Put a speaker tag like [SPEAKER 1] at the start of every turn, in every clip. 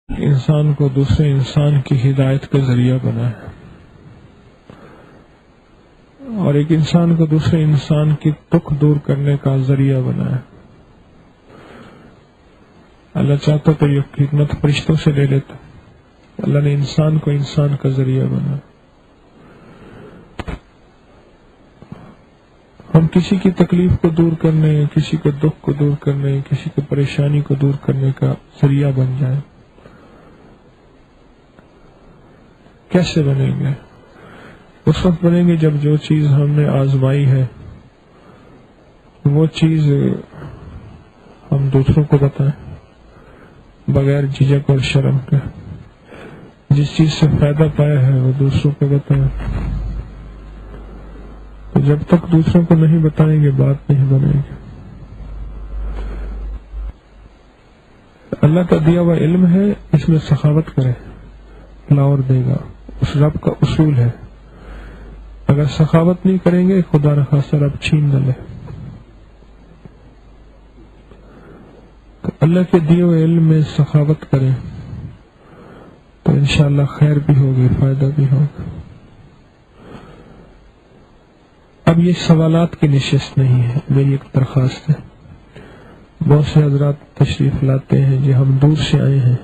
[SPEAKER 1] انسان کو دوسرے انسان کی ہدایت کا ذریعہ بنا ہے، اور ایک انسان کو دوسرے انسان کی دکھ دور کرنے کا ذریعہ بنا ہے۔ اللہ چاہتا تو یہ حکمت فرشتوں سے لے لیتا، اللہ نے انسان کو انسان کا ذریعہ بنا۔ ہم کسی کی تکلیف کو دور کرنے، کسی کے دکھ کو دور کرنے، کسی کی پریشانی کو دور کرنے کا ذریعہ بن جائیں۔ کیسے بنیں گے؟ اس وقت بنیں گے جب جو چیز ہم نے آزمائی ہے وہ چیز ہم دوسروں کو بتائیں بغیر جھجک اور شرم کے، جس چیز سے فائدہ پایا ہے وہ دوسروں کو بتائیں۔ تو جب تک دوسروں کو نہیں بتائیں گے بات نہیں بنے گی۔ اللہ کا دیا ہوا علم ہے، اس میں سخاوت کرے، اللہ اور دے گا، اس رب کا اصول ہے۔ اگر سخاوت نہیں کریں گے خدا نخواستہ رب چھین نہ لے۔ تو اللہ کے دیے ہوئے علم میں سخاوت کریں تو انشاءاللہ خیر بھی ہوگی، فائدہ بھی ہوگا۔ اب یہ سوالات کی نشست نہیں ہے، میری ایک درخواست ہے۔ بہت سے حضرات تشریف لاتے ہیں جو ہم دور سے آئے ہیں،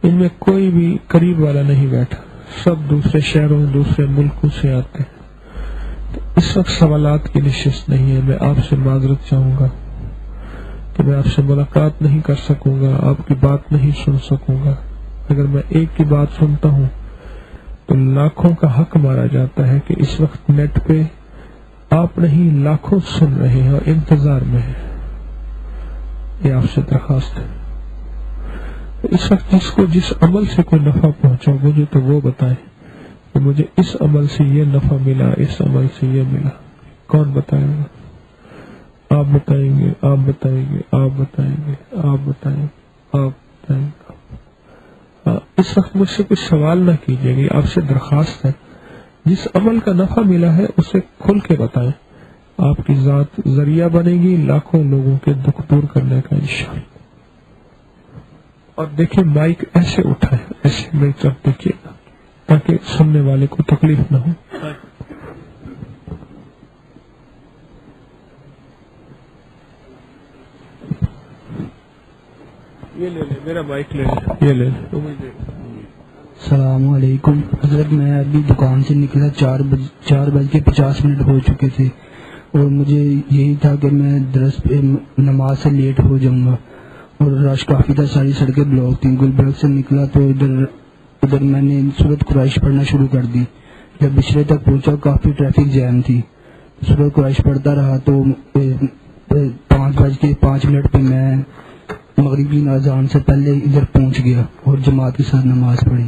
[SPEAKER 1] ان میں کوئی بھی قریب والا نہیں بیٹھا، سب دوسرے شہروں دوسرے ملکوں سے آتے ہیں۔ تو اس وقت سوالات کی نشست نہیں ہے۔ میں آپ سے معذرت چاہوں گا کہ میں آپ سے ملاقات نہیں کر سکوں گا، آپ کی بات نہیں سن سکوں گا۔ اگر میں ایک کی بات سنتا ہوں تو لاکھوں کا حق مارا جاتا ہے کہ اس وقت نیٹ پہ آپ نہیں لاکھوں سن رہے ہیں اور انتظار میں ہیں۔ یہ آپ سے درخواست ہے۔ اس وقت جس کو جس عمل سے کوئی نفع پہنچا مجھے تو وہ بتائیں کہ مجھے اس عمل سے یہ نفع ملا، اس عمل سے یہ ملا۔ کون بتائے گا؟ آپ بتائیں گے، آپ بتائیں گے، آپ بتائیں گے، آپ بتائیں گے، آپ بتائیں گے۔ اس وقت مجھ سے کچھ سوال نہ کیجیے گا، آپ سے درخواست ہے جس عمل کا نفع ملا ہے اسے کھل کے بتائیں۔ آپ کی ذات ذریعہ بنے گی لاکھوں لوگوں کے دکھ دور کرنے کا انشاءاللہ۔ اور دیکھیں مائک ایسے اٹھائیں، ایسے میری طرف دیکھیے گا تاکہ سننے والے کو تکلیف نہ ہو۔ یہ لے لیں، میرا مائک لے لیں، یہ لے لیں۔
[SPEAKER 2] السلام علیکم حضرت، میں ابھی دکان سے نکلا 4:50 ہو چکے تھے، اور مجھے یہی تھا کہ میں درس پہ نماز سے لیٹ ہو جاؤں گا، اور رش کافی تھا، ساری سڑکیں بلاک تھیں۔ گلبرگ سے نکلا تو ادھر میں نے سورۃ قریش پڑھنا شروع کر دی۔ جب بچھڑے تک پہنچا کافی ٹریفک جیم تھی، سورۃ قریش پڑھتا رہا تو 5:05 پہ میں مغربی اذان سے پہلے ادھر پہنچ گیا اور جماعت کے ساتھ نماز پڑھی۔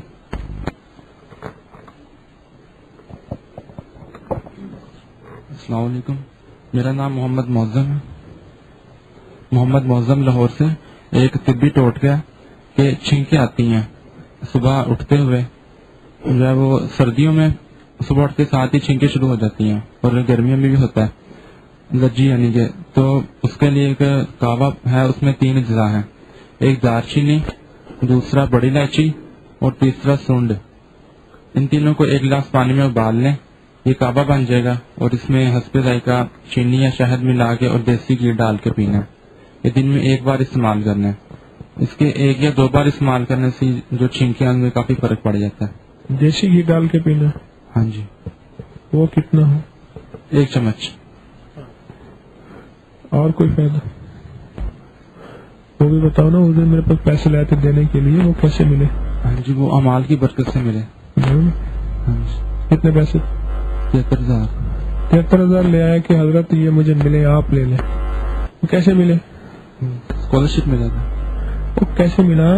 [SPEAKER 3] السلام علیکم، میرا نام محمد معظم لاہور سے۔ ایک طبی ٹوٹکا کہ چھینکیں آتی ہیں صبح اٹھتے ہوئے، جو ہے وہ سردیوں میں صبح اٹھتے ساتھ ہی چھینکیں شروع ہو جاتی ہیں، اور گرمیوں میں بھی ہوتا ہے لجی یعنی کہ، تو اس کے لیے ایک کعوہ ہے، اس میں 3 اجزاء ہیں، ایک دار چینی، دوسرا بڑی الائچی اور تیسرا سونڈ۔ ان تینوں کو 1 گلاس پانی میں ابال لیں، یہ کعوہ بن جائے گا، اور اس میں حسب ذائقہ چینی یا شہد ملا کے اور دیسی گھی ڈال کے پینا۔ یہ دن میں 1 بار استعمال کرنا ہے۔ اس کے 1 یا 2 بار استعمال کرنے سے جو چھینکیں ان میں کافی فرق پڑ جاتا ہے۔
[SPEAKER 1] دیسی گھی ڈال کے پینا؟
[SPEAKER 3] ہاں جی۔
[SPEAKER 1] وہ کتنا ہو؟
[SPEAKER 3] 1 چمچ۔
[SPEAKER 1] اور کوئی فائدہ؟ وہ بھی بتاؤ نا، اس دن میرے پاس پیسے لائے تھے دینے کے لیے، وہ کیسے ملے؟
[SPEAKER 3] ہاں جی، وہ اعمال کی برکت سے ملے۔ ہاں جی۔
[SPEAKER 1] کتنے پیسے؟
[SPEAKER 3] 73,000۔
[SPEAKER 1] 73,000 لے آئے کہ حضرت یہ مجھے ملے، آپ لے لیں۔ وہ کیسے ملے؟
[SPEAKER 3] اسکالرشپ ملا تھا۔
[SPEAKER 1] وہ کیسے ملا؟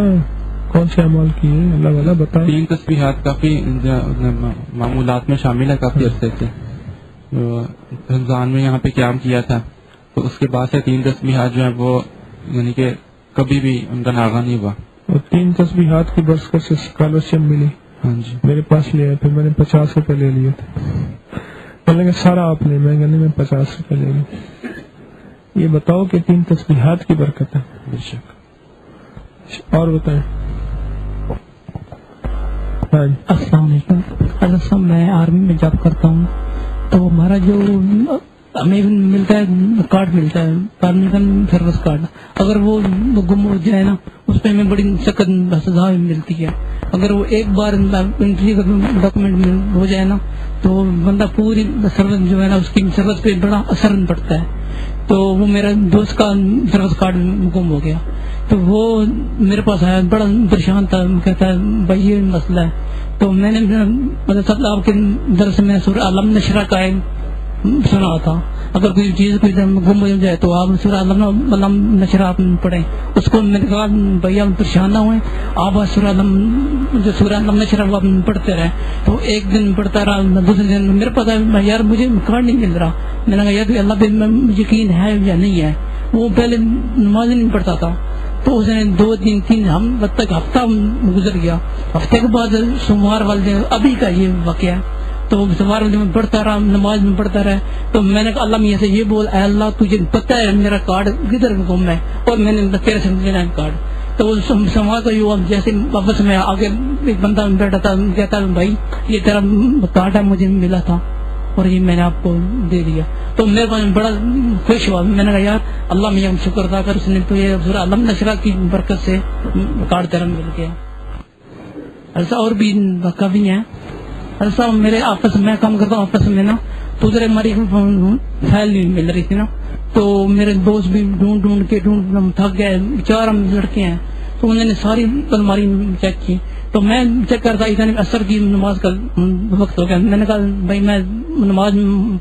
[SPEAKER 1] کون سے اعمال کیے اللہ والا بتا؟
[SPEAKER 3] 3 تسبیحات کافی معمولات میں شامل ہے کافی عرصے سے۔ رمضان میں یہاں پہ قیام کیا تھا، تو اس کے بعد سے 3 تسبیحات جو ہیں وہ یعنی کہ کبھی بھی ان کا ناغہ نہیں ہوا۔
[SPEAKER 1] اور 3 تسبیحات کی برکت سے اسکالرشپ ملی؟
[SPEAKER 3] ہاں جی۔
[SPEAKER 1] میرے پاس لے آئے، پھر میں نے 50 روپے لے لیے تھے، میں نے سارا آپ لے، میں کہنے میں 50 روپے لے لوں۔ یہ بتاؤ کہ 3 تسبیحات کی برکت ہے۔
[SPEAKER 3] بے شک۔
[SPEAKER 1] اور بتائیں۔ ہاں جی
[SPEAKER 4] السلام علیکم حضرت صاحب، میں آرمی میں جاب کرتا ہوں، تو ہمارا جو ہمیں ملتا ہے کارڈ ملتا ہے پرماننٹ سروس کارڈ، اگر وہ گم ہو جائے نا اس پہ ہمیں بڑی سخت سزا ملتی ہے. اگر وہ ایک بار انٹری کا ڈاکومنٹ ہو جائے نا تو بندہ پوری سروس جو ہے نا اس کی سروس پہ بڑا اثر پڑتا ہے. تو وہ میرا دوست کا سروس کارڈ گم ہو گیا، تو وہ میرے پاس آیا، بڑا پریشان تھا، کہتا ہے بھائی یہ مسئلہ ہے. تو میں نے مطلب آپ کے درس میں سورہ علم نشرہ کا سنا تھا، اگر کوئی چیز کوئی گم ہو جائے تو آپ سورہ علم نشرہ پڑھیں. اس کو میں نے کہا بھیا پریشان نہ ہوئے، آپ سورہ علم نشرہ وہ پڑھتے رہے. تو ایک دن پڑھتا رہا، دوسرے دن میرے پاس یار مجھے کارڈ نہیں مل رہا. میں نے کہا یار اللہ پہ یقین ہے یا نہیں ہے. وہ پہلے نماز نہیں پڑھتا تھا، تو اس نے 2-3 ہم تک ہفتہ گزر گیا. ہفتے کے بعد سوموار والے دن ابھی کا یہ واقعہ، تو سوموار والے دن پڑھتا رہا، نماز میں پڑھتا رہا. تو میں نے کہا اللہ میاں سے یہ بول، اے اللہ تجھے پتہ ہے میرا کارڈ کدھر گم ہے اور میں نے تیرے سے لینا کارڈ. تو سوموار کو یہ جیسے واپس میں آگے ایک بندہ بیٹھا تھا، کہتا بھائی یہ تیرا کارڈ ہے، مجھے ملا تھا اور یہ میں نے آپ کو دے دیا. تو میرے پاس بڑا خوش ہوا. میں نے کہا یار اللہ میاں شکر ادا کر، اس نے تو یہ سورہ علم نشرہ کی برکت سے کارڈ تیرا مل گیا. ایسا اور بھی کافی ہیں. ایسا میرے آپس میں کام کرتا ہوں آپس میں نا، تو ادھر ہماری فائل نہیں مل رہی تھی نا، تو میرے دوست بھی ڈھونڈ کے تھک گئے. 4 ہم لڑکے ہیں، تو انہوں نے ساری الماری چیک کی. تو میں چیک کرتا ادھر اثر کی نماز کا وقت ہو گیا. میں نے کہا بھائی میں نماز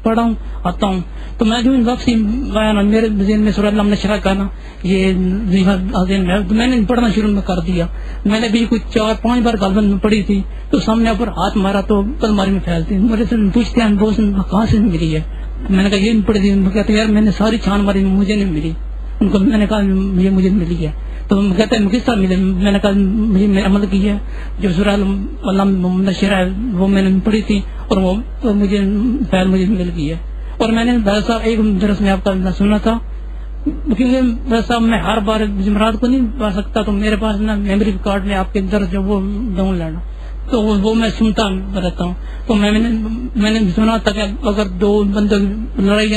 [SPEAKER 4] پڑھا ہوں آتا ہوں. تو میں جو واپسی آیا نا، میرے ذہن میں سورہ علم نشرہ کا نا یہ میں نے پڑھنا شروع کر دیا. میں نے بھی کچھ 4-5 بار غالباً پڑھی تھی، تو سامنے پر ہاتھ مارا تو الماری میں پھیلتی. میرے سے پوچھتے ہیں دوست کہاں سے ملی ہے. میں نے کہا یہ پڑھی تھی. کہتے یار میں نے ساری چھان ماری، مجھے نہیں ملی. ان کو میں نے کہا یہ مجھے ملی ہے. تو کہتے ہیں کس طرح ملے. میں نے کہا مجھے میں عمل کی ہے، جو سورہ علم نشرہ ہے وہ میں نے پڑھی تھی اور وہ مجھے فائل مجھے مل گئی ہے. اور میں نے بھائی صاحب ایک درس میں آپ کا سنا تھا، کیونکہ بھائی صاحب میں ہر بار جمعرات کو نہیں پا سکتا، تو میرے پاس نا میموری کارڈ میں آپ کے درس جو وہ ڈاؤن لینا، تو وہ میں سنتا رہتا ہوں. تو میں نے سنا تھا کہ اگر 2 بندوں کی لڑائی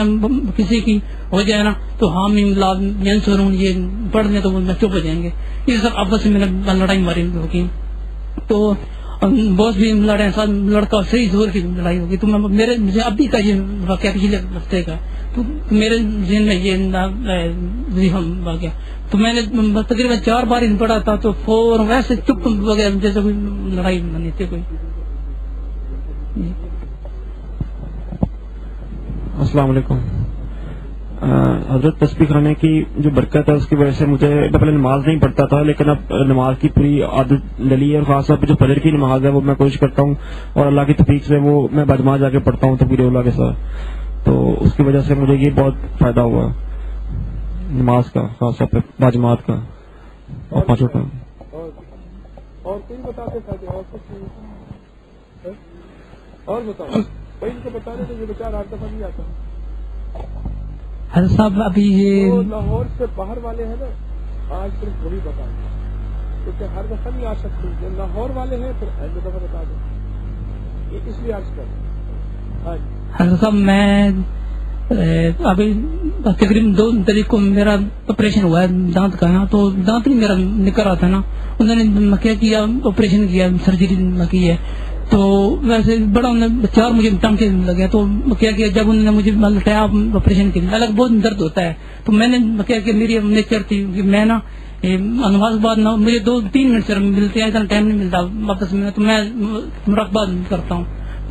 [SPEAKER 4] کسی کی ہو جائے نا تو ہم ینصرون یہ پڑھ لیں تو وہ چپ ہو جائیں گے. یہ سب آپس میں لڑائی ماری ہوگی. تو بہت بھی لڑے ساتھ لڑکا صحیح زور کی لڑائی ہوگی. تو مجھے ابھی کا یہ واقعہ پچھلے ہفتے کا، تو میرے ذہن میں یہ واقعہ، تو میں نے تقریباً 4 بار پڑھا تھا. تو فوراً ویسے چپ وغیرہ جیسے کوئی لڑائی نہیں تھی کوئی.
[SPEAKER 5] السلام علیکم. حضرت تسبیح خانے کی جو برکت ہے اس کی وجہ سے مجھے پہلے نماز نہیں پڑھتا تھا، لیکن اب نماز کی پوری عادت ڈلی ہے، اور خاص طور پہ جو فجر کی نماز ہے وہ میں کوشش کرتا ہوں، اور اللہ کی توفیق سے وہ میں بجماعت جا کے پڑھتا ہوں تکبیر اولیٰ کے ساتھ. تو اس کی وجہ سے مجھے یہ بہت فائدہ ہوا نماز کا، خاص طور پہ بجماعت کا. اور 5 وقت
[SPEAKER 1] اور کوئی بتاتے تھے اور کچھ اور بتاؤ کوئی ان کو بتا رہے تھے یہ بیچارہ ہر دفعہ نہیں آتا.
[SPEAKER 4] حضرت صاحب ابھی یہ
[SPEAKER 1] لاہور سے باہر والے ہیں نا، آج صرف وہی بتا دیں کیونکہ ہر دفعہ نہیں آ سکتے. جو لاہور والے ہیں پھر اگلی دفعہ بتا دیں، اس لیے عرض کر.
[SPEAKER 4] حضرت صاحب میں ابھی تقریباً 2 تاریخ کو میرا آپریشن ہوا ہے دانت کا نا، تو دانت نہیں میرا نکل رہا تھا نا. انہوں نے کیا کیا، آپریشن کیا، سرجری کی ہے. تو ویسے بڑا چار مجھے ٹانکے لگے. تو کیا کیا جب انہوں نے مجھے لٹایا آپریشن کے لیے، الگ بہت درد ہوتا ہے. تو میں نے کیا کہ میری نیچر تھی کہ میں نا نماز بعد نہ مجھے 2-3 منٹ سے ملتے ہیں، اتنا ٹائم نہیں ملتا واپس میں، تو میں مراقبہ کرتا ہوں.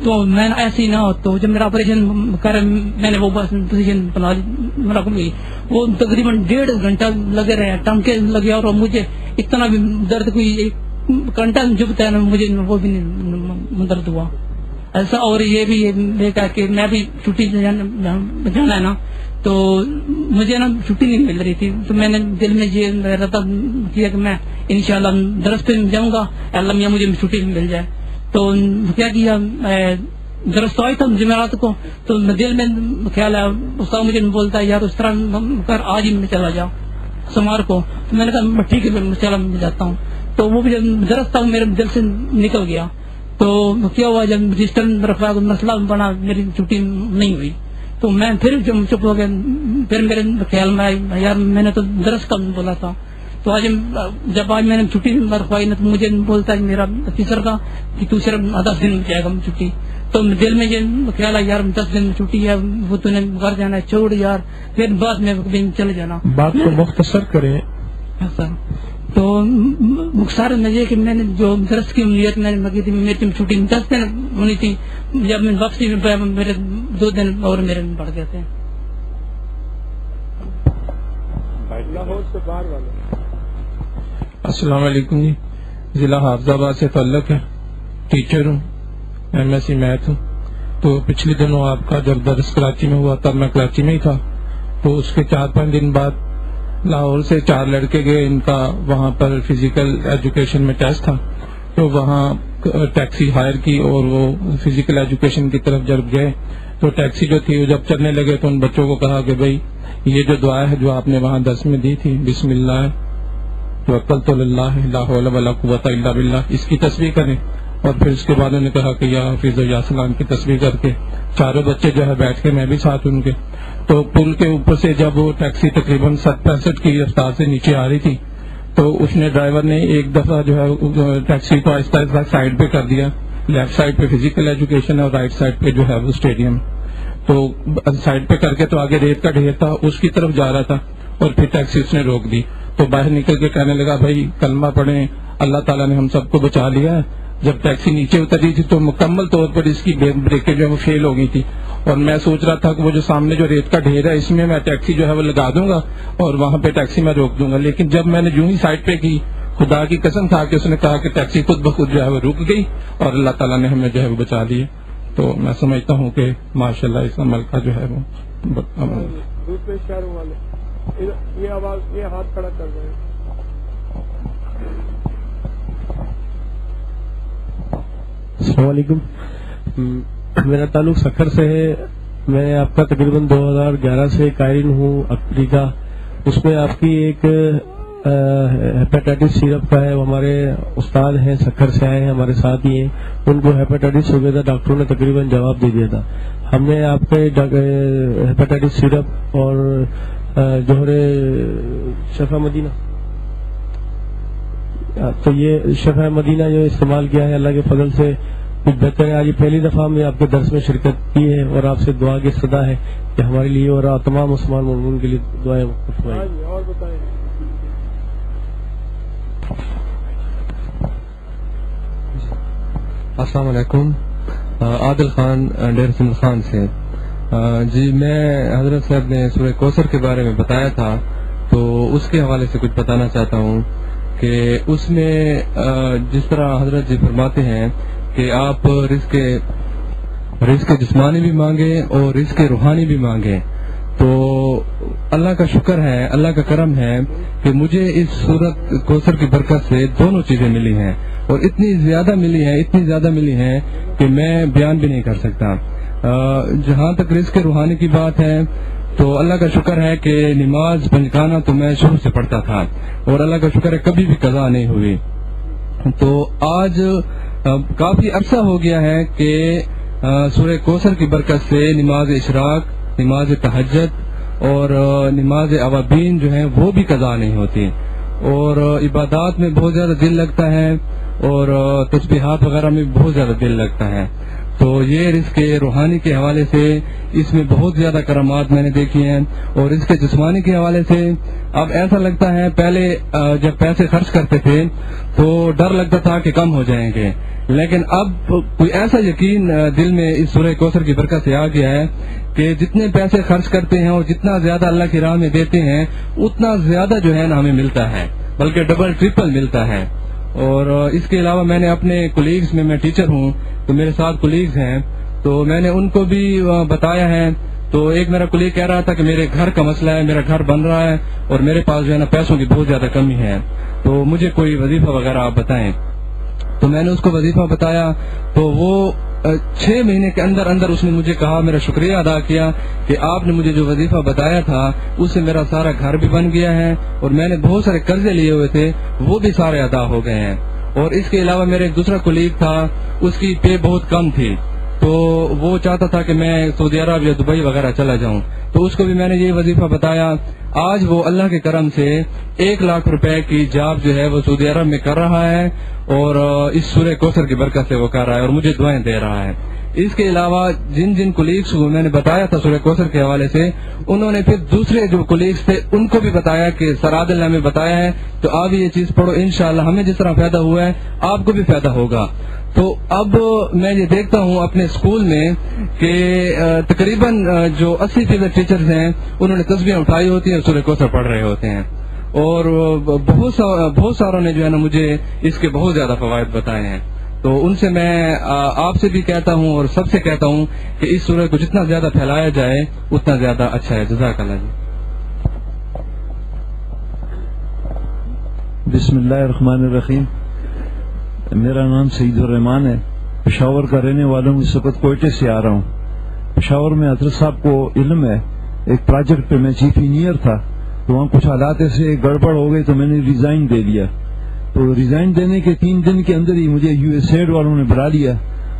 [SPEAKER 4] تو میں ایسے ہی نہ ہو تو جب میرا آپریشن کرے میں نے وہ بس پوزیشن بنا مراقبہ کی، وہ تقریباً 1.5 گھنٹہ لگے رہے، ٹانکے لگے، اور مجھے اتنا بھی درد کوئی گھنٹہ جبتا ہے نا مجھے وہ بھی نہیں درد ہوا ایسا. اور یہ بھی دیکھا کہ میں بھی چھٹی جانا ہے نا، تو مجھے نا چھٹی نہیں مل رہی تھی. تو میں نے دل میں یہ رہتا کیا کہ میں انشاءاللہ درس پہ جاؤں گا، اللہ میاں مجھے چھٹی مل جائے. تو کیا کیا درس تو آئی تھا جمعرات کو، تو دل میں خیال ہے استاد مجھے بولتا ہے یار اس طرح کر آج ہی میں چلا جاؤ سوموار کو. تو میں نے کہا ٹھیک ہے چلا میں جاتا ہوں. تو وہ بھی درس تھا میرے دل سے نکل گیا. تو کیا ہوا جب رجسٹر رکھوا مسئلہ بنا میری چھٹی نہیں ہوئی تو میں پھر چپ ہو گیا. پھر میرے خیال میں آئی یار میں نے تو درس کا بولا تھا. تو آج جب میں نے چھٹی رکھوائی نا تو مجھے بولتا ہے میرا ٹیچر کا کہ تو صرف 10 دن میں جائے گا چھٹی. تو دل میں یہ خیال ہے یار 10 دن میں چھٹی ہے وہ تو نے گھر جانا ہے چھوڑ یار پھر بعد میں چلے جانا.
[SPEAKER 1] بات کو مختصر کریں.
[SPEAKER 4] تو مختصر میں یہ کہ میں نے جو درس کی نیت میں نے کی تھی میری چھٹی 10 دن ہونی تھی. جب میں واپسی میں میرے 2 دن اور میرے میں بڑھ گئے تھے.
[SPEAKER 1] السلام علیکم جی. ضلع حافظ آباد سے تعلق ہے. ٹیچر ہوں, MSc میتھ ہوں. تو پچھلے دنوں آپ کا جب درس کراچی میں ہوا تب میں کراچی میں ہی تھا. تو اس کے 4-5 دن بعد لاہور سے 4 لڑکے گئے. ان کا وہاں پر فزیکل ایجوکیشن میں ٹیسٹ تھا. تو وہاں ٹیکسی ہائر کی اور وہ فزیکل ایجوکیشن کی طرف جب گئے تو ٹیکسی جو تھی وہ جب چلنے لگے تو ان بچوں کو کہا کہ بھائی یہ جو دعا ہے جو آپ نے وہاں درس میں دی تھی بسم اللہ توکلت علی اللہ لا حول ولا قوۃ الا باللہ اس کی تسبیح کریں. اور پھر اس کے بعد انہوں نے کہا کہ یا حافظ و یا سلام کی تسبیح کر کے چاروں بچے جو ہے بیٹھ کے میں بھی ساتھ ان کے. تو پل کے اوپر سے جب وہ ٹیکسی تقریباً 65 کی رفتار سے نیچے آ رہی تھی تو اس نے ڈرائیور نے ایک دفعہ جو ہے ٹیکسی کو آہستہ آہستہ سائڈ پہ کر دیا. لیفٹ سائڈ پہ فزیکل ایجوکیشن اور رائٹ سائڈ پہ جو ہے وہ اسٹیڈیم. تو سائڈ پہ کر کے تو آگے ریت کا ڈھیر تھا اس کی طرف جا رہا تھا اور پھر ٹیکسی اس نے روک دی. تو باہر نکل کے کہنے لگا بھائی کلمہ پڑھیں اللہ تعالیٰ نے ہم سب کو بچا لیا ہے. جب ٹیکسی نیچے اتری تھی تو مکمل طور پر اس کی بریکیں جو ہے وہ فیل ہو گئی تھی. اور میں سوچ رہا تھا کہ وہ جو سامنے جو ریت کا ڈھیر ہے اس میں ٹیکسی جو ہے وہ لگا دوں گا اور وہاں پہ ٹیکسی میں روک دوں گا. لیکن جب میں نے جو ہی سائڈ پہ کی خدا کی قسم کھا کے اس نے کہا کہ ٹیکسی خود بخود جو ہے وہ رک گئی اور اللہ تعالیٰ نے ہمیں جو ہے وہ بچا لی. تو میں سمجھتا ہوں کہ ماشاء اللہ اس عمل کا جو ہے وہ
[SPEAKER 6] دوسرے شہروں والے یہ آواز یہ ہاتھ کھڑا کر رہے ہیں.
[SPEAKER 5] السلام علیکم. میرا تعلق سکھر سے ہے. میں آپ کا تقریباً 2011 سے قائرین ہوں افریقہ. اس میں آپ کی ایک ہیپیٹائٹس سیرپ کا ہے. وہ ہمارے استاد ہیں سکھر سے آئے ہیں ہمارے ساتھ ہی ہیں. ان کو ہیپیٹائٹس ہو گیا تھا. ڈاکٹروں نے تقریباً جواب دے دیا تھا. ہم نے آپ کے ہیپیٹائٹس سیرپ اور جوہر شفا مدینہ تو یہ شفا مدینہ جو استعمال کیا ہے اللہ کے فضل سے کچھ بہتر ہے. آج پہلی دفعہ ہم نے آپ کے درس میں شرکت کی ہے اور آپ سے دعا کی صدا ہے کہ ہمارے لیے اور تمام مسلمان مومنین کے لیے دعائیں فرمائیں.
[SPEAKER 6] اور بتائیں.
[SPEAKER 7] السلام علیکم. عادل خان ڈیر سندھ خان سے. جی میں حضرت صاحب نے سورہ کوثر کے بارے میں بتایا تھا تو اس کے حوالے سے کچھ بتانا چاہتا ہوں کہ اس میں جس طرح حضرت جی فرماتے ہیں کہ آپ رزق جسمانی بھی مانگیں اور رزق روحانی بھی مانگیں. تو اللہ کا شکر ہے اللہ کا کرم ہے کہ مجھے اس سورت کوثر کی برکت سے دونوں چیزیں ملی ہیں اور اتنی زیادہ ملی ہیں کہ میں بیان بھی نہیں کر سکتا. جہاں تک رزق روحانی کی بات ہے تو اللہ کا شکر ہے کہ نماز پنجگانہ تو میں شروع سے پڑھتا تھا اور اللہ کا شکر ہے کبھی بھی قضا نہیں ہوئی. تو آج کافی عرصہ ہو گیا ہے کہ سورہ کوثر کی برکت سے نماز اشراق نماز تہجد اور نماز اوابین جو ہیں وہ بھی قضا نہیں ہوتی اور عبادات میں بہت زیادہ دل لگتا ہے اور تسبیحات وغیرہ میں بہت زیادہ دل لگتا ہے. تو یہ رزق روحانی کے حوالے سے اس میں بہت زیادہ کرامات میں نے دیکھی ہیں اور رزق جسمانی کے حوالے سے اب ایسا لگتا ہے پہلے جب پیسے خرچ کرتے تھے تو ڈر لگتا تھا کہ کم ہو جائیں گے لیکن اب کوئی ایسا یقین دل میں اس سورہ کوثر کی برکت سے آ گیا ہے کہ جتنے پیسے خرچ کرتے ہیں اور جتنا زیادہ اللہ کی راہ میں دیتے ہیں اتنا زیادہ جو ہے نا ہمیں ملتا ہے بلکہ ڈبل ٹرپل ملتا ہے. اور اس کے علاوہ میں نے اپنے کولیگز میں ٹیچر ہوں تو میرے ساتھ کولیگز ہیں تو میں نے ان کو بھی بتایا ہے. تو ایک میرا کولیگ کہہ رہا تھا کہ میرے گھر کا مسئلہ ہے میرا گھر بن رہا ہے اور میرے پاس جو ہے نا پیسوں کی بہت زیادہ کمی ہے تو مجھے کوئی وظیفہ وغیرہ آپ بتائیں. تو میں نے اس کو وظیفہ بتایا تو وہ 6 مہینے کے اندر اندر اس نے مجھے کہا میرا شکریہ ادا کیا کہ آپ نے مجھے جو وظیفہ بتایا تھا اس سے میرا سارا گھر بھی بن گیا ہے اور میں نے بہت سارے قرضے لیے ہوئے تھے وہ بھی سارے ادا ہو گئے ہیں اور اس کے علاوہ میرا ایک دوسرا کولیگ تھا، اس کی پے بہت کم تھی، تو وہ چاہتا تھا کہ میں سعودی عرب یا دبئی وغیرہ چلا جاؤں، تو اس کو بھی میں نے یہ وظیفہ بتایا. آج وہ اللہ کے کرم سے 1 لاکھ روپے کی جاب جو ہے وہ سعودی عرب میں کر رہا ہے، اور اس سورہ کوثر کی برکت سے وہ کر رہا ہے اور مجھے دعائیں دے رہا ہے. اس کے علاوہ جن کولیگس کو میں نے بتایا تھا سورہ کوثر کے حوالے سے، انہوں نے پھر دوسرے جو کولیگس تھے ان کو بھی بتایا کہ سر عادل نے ہمیں بتایا ہے تو آپ یہ چیز پڑھو، انشاءاللہ ہمیں جس طرح فائدہ ہوا ہے آپ کو بھی فائدہ ہوگا. تو اب میں یہ دیکھتا ہوں اپنے اسکول میں کہ تقریباً جو 80% ٹیچرز ہیں انہوں نے تسبیحیں اٹھائی ہوتی ہیں اور سورہ کوثر پڑھ رہے ہوتے ہیں، اور بہت ساروں نے جو ہے نا مجھے اس کے بہت زیادہ فوائد بتائے ہیں. تو ان سے میں آپ سے بھی کہتا ہوں اور سب سے کہتا ہوں کہ اس سورہ کو جتنا زیادہ پھیلایا جائے اتنا زیادہ اچھا ہے. جزاک اللہ جی.
[SPEAKER 8] بسم اللہ الرحمن الرحیم. میرا نام سعید الرحمان ہے، پشاور کا رہنے والا ہوں، اس وقت کوئٹے سے آ رہا ہوں. پشاور میں حضرت صاحب کو علم ہے، ایک پروجیکٹ پہ میں چیف انجینئر تھا، تو وہاں کچھ حالات ایسے گڑبڑ ہو گئے تو میں نے ریزائن دے دیا. تو ریزائن دینے کے 3 دن کے اندر ہی مجھے USAID والوں نے بلا لیا.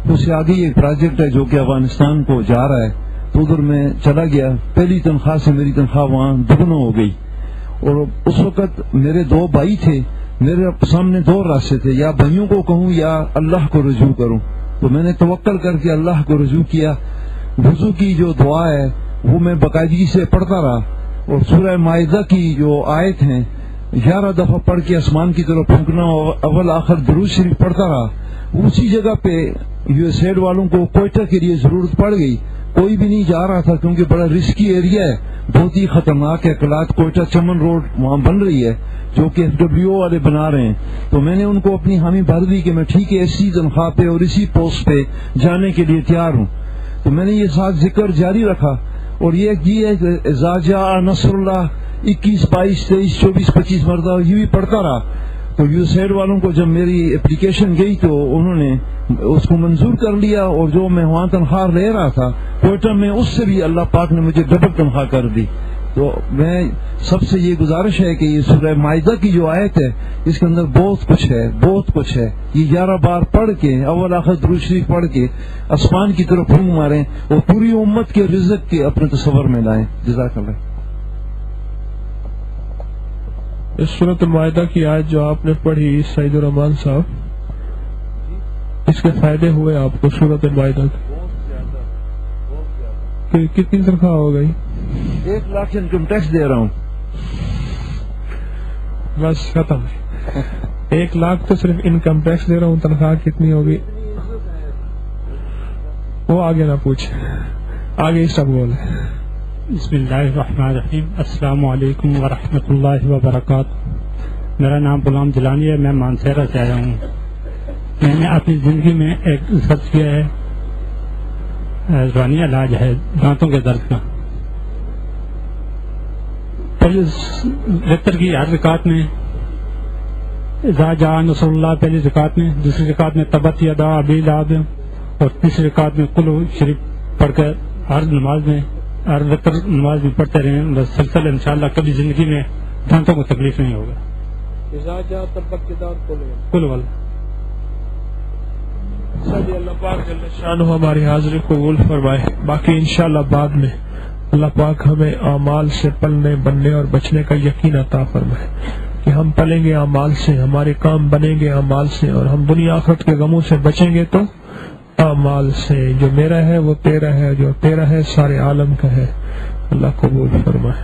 [SPEAKER 8] اس سے آگے ایک پروجیکٹ ہے جو کہ افغانستان کو جا رہا ہے، تو ادھر میں چلا گیا. پہلی تنخواہ سے میری تنخواہ وہاں دگنا ہو گئی. اور اس وقت میرے 2 بھائی تھے، میرے سامنے 2 راستے تھے، یا بھائیوں کو کہوں یا اللہ کو رجوع کروں. تو میں نے توکل کر کے اللہ کو رجوع کیا. وضو کی جو دعا ہے وہ میں باقاعدگی سے پڑھتا رہا، اور سورہ مائدہ کی جو آیت ہیں 11 دفعہ پڑھ کے آسمان کی طرف پھونکنا اور اول آخر درود شریف پڑھتا رہا. اسی جگہ پہ USAID والوں کو کوئٹہ کے لیے ضرورت پڑ گئی. کوئی بھی نہیں جا رہا تھا کیونکہ بڑا رسکی ایریا ہے، بہت ہی خطرناک ہے. کلات کوئٹہ چمن روڈ وہاں بن رہی ہے جو کہ FWO والے بنا رہے ہیں. تو میں نے ان کو اپنی حامی بھر دی کہ میں ٹھیک ہے اسی تنخواہ پہ اور اسی پوسٹ پہ جانے کے لیے تیار ہوں. تو میں نے یہ ساتھ ذکر جاری رکھا، اور یہ ہے کہ اذا جاء نصر اللہ 21 22 23 24 25 مرتبہ یہ بھی پڑھتا رہا. تو USAID والوں کو جب میری اپلیکیشن گئی تو انہوں نے اس کو منظور کر لیا، اور جو میں وہاں تنخواہ لے رہا تھا کوئٹہ میں اس سے بھی اللہ پاک نے مجھے ڈبل تنخواہ کر دی. تو میں سب سے یہ گزارش ہے کہ یہ سورہ مائدہ کی جو آیت ہے اس کے اندر بہت کچھ ہے. یہ 11 بار پڑھ کے اول آخر درود شریف پڑھ کے آسمان کی طرف پھونک ماریں اور پوری امت کے رزق کے اپنے تصور میں لائیں. جزاک اللہ.
[SPEAKER 1] اس سورۃ المائدہ کی آیت جو آپ نے پڑھی سعید الرحمان صاحب، اس کے فائدے ہوئے آپ کو سورۃ المائدہ کے؟ کتنی تنخواہ ہو گئی؟
[SPEAKER 8] 1 لاکھ انکم ٹیکس دے رہا ہوں.
[SPEAKER 1] بس ختم. 1 لاکھ تو صرف انکم ٹیکس دے رہا ہوں، تنخواہ کتنی ہوگی وہ آگے نہ پوچھ، آگے سب بولے.
[SPEAKER 9] بسم اللہ الرحمن الرحیم. السلام علیکم ورحمۃ اللہ وبرکاتہ. میرا نام غلام جیلانی ہے، میں مانسہرہ سے آیا ہوں. میں نے اپنی زندگی میں ایک ریسرچ کیا ہے، روحانی علاج ہے دانتوں کے درد کا. وطر کی ہر رکعت میں اذا جاء نصر اللہ پہلی رکعت میں، دوسری رکعت میں تبت یدا ابی لہب، اور تیسری رکعت میں قل شریف پڑھ کر ہر نماز میں ہر وطر نماز بھی پڑھتے رہیں. بس سلسلہ انشاءاللہ کبھی زندگی میں دانتوں کو تکلیف نہیں ہوگا.
[SPEAKER 6] اذا جاء تبت یدا
[SPEAKER 9] قل وال
[SPEAKER 1] اللہ پاک جل شانہ ہماری حاضری قبول فرمائے. باقی انشاءاللہ بعد میں اللہ پاک ہمیں اعمال سے پلنے بننے اور بچنے کا یقین عطا فرمائے کہ ہم پلیں گے اعمال سے، ہمارے کام بنیں گے اعمال سے، اور ہم دنیا آخرت کے غموں سے بچیں گے تو اعمال سے. جو میرا ہے وہ تیرا ہے، جو تیرا ہے سارے عالم کا ہے. اللہ قبول فرمائے.